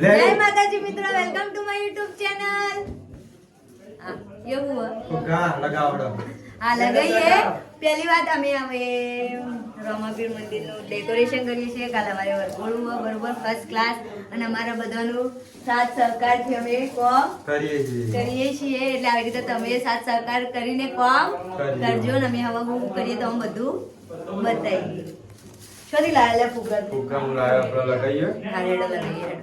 જય માતાજી મિત્રો, welcome to my YouTube channel. એવું હા લગાઈએ. પહેલી વાત અમે હવે રમાપીર મંદિરનું ડેકોરેશન કરીએ છીએ. કાલે અમારે વરઘોડું બરોબર ફર્સ્ટ ક્લાસ અને અમારા બધાનું સાથ સહકારથી અમે કોમ કરીએ છીએ. એટલે આવી રીતે તમે સાથ સહકાર કરીને કોમ કરજો ને અમે હવે હું કરીએ તો અમે બધું બતાવીએ. શોધી લાવેલા ફુગ્ગા લગાવીએ. હા રેડો લગાવીએ.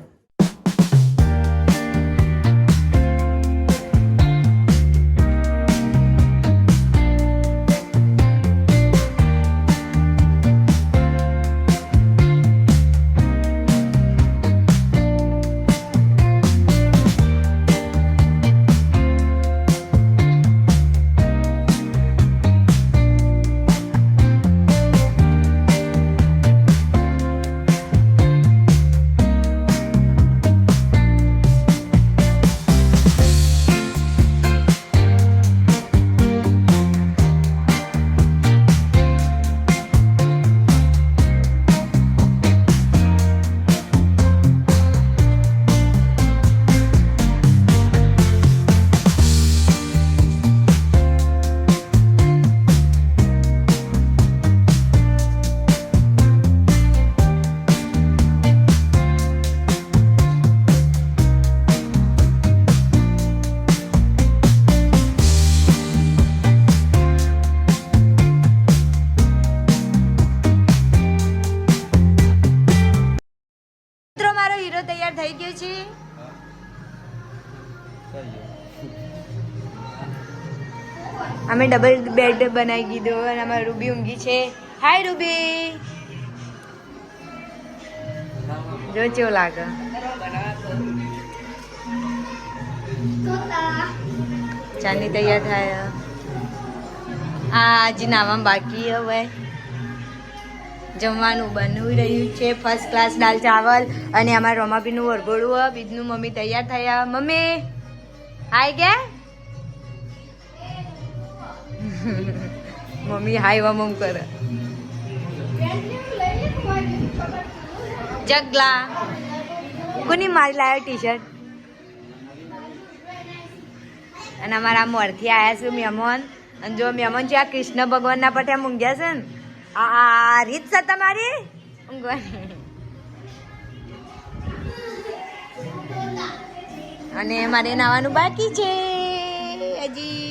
હીરો તૈયાર થઈ ગયો છે. અમે ડબલ બેડ બનાવી દીધો અને અમારી રૂબી ઊંઘી છે. હાય રૂબી, જો કેવું લાગે. ચાંદી તૈયાર થાય. આ હજી નાવામાં બાકી હવે જમવાનું બનવી રહ્યું છે. ફર્સ્ટ ક્લાસ દાલ ચાવલ અને અમારા રોમાપીનું વરઘોડું. બીજનું મમ્મી તૈયાર થયા. મમ્મી હાય ગયા. મમ્મી હાય વમ કરે. જગલા કોની મારી લાવ્યો ટી શર્ટ. અને અમારા મોરથી આવ્યા છે મહેમાન. અને જો મહેમાન છે આ કૃષ્ણ ભગવાનના પઠ્યા મૂંગ્યા છે ને. આ રીત છે તમારી ઊંઘવાની. અને મારે નાવાનું બાકી છે હજી.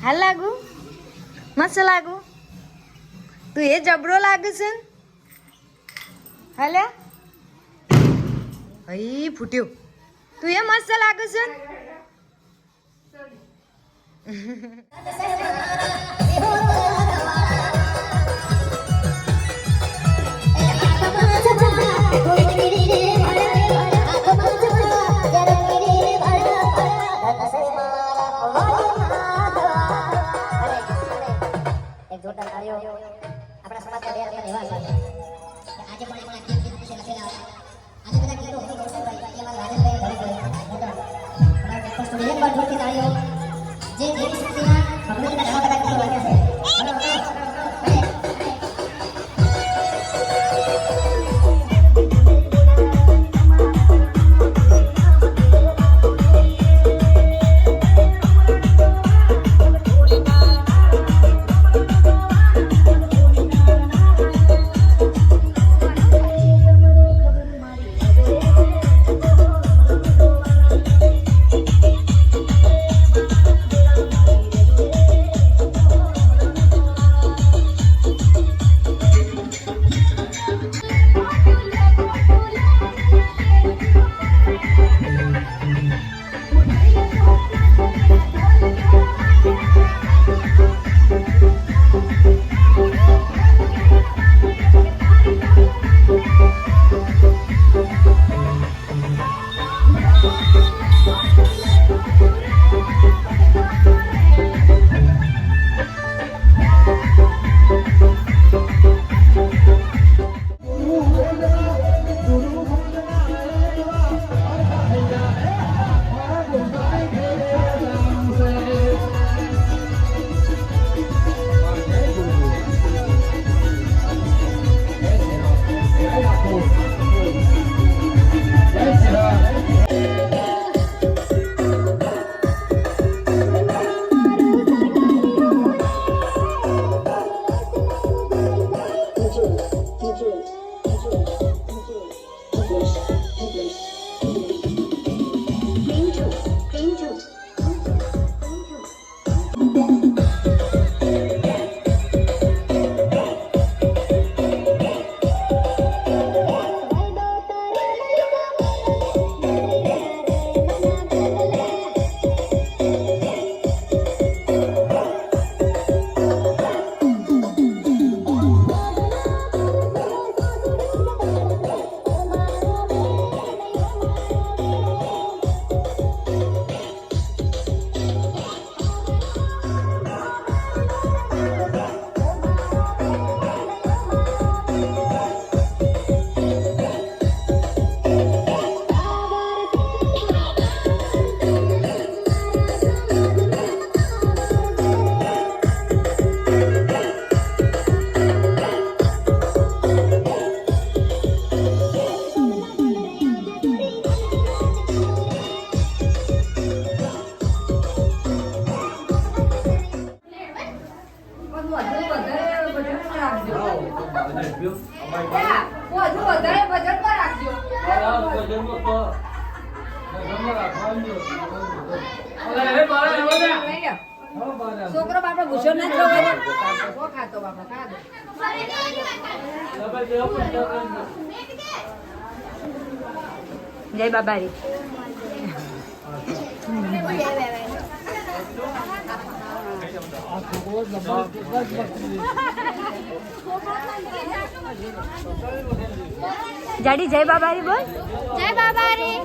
હાલ લાગુ મસ્ત લાગુ. તું એ જબરો લાગે છે ને. હાલે ભાઈ ફૂટ્યું. તું એ મસ્ત લાગે છે ને. આપણા સમાજના બે રહેવા છે. આજે પણ એમાં ગીત વિશે લખેલા આજે બધા ગીતો હોય છે ભાઈ. એ મારા રાજેશભાઈ ઘરે મોટા અમારા ચોક્કસ થોડી એક વાર જોરથી તાળીઓ. જે દેવી શક્તિના ભગવાનના ઘણા બધા ગીતો વાગ્યા છે. છોકરો બાપડો ગુસ્સો ના થયો ખાતો બાપડો ખાતો જય બાબારી. જાડી જય બાબારી બોલ. જય બાબારી.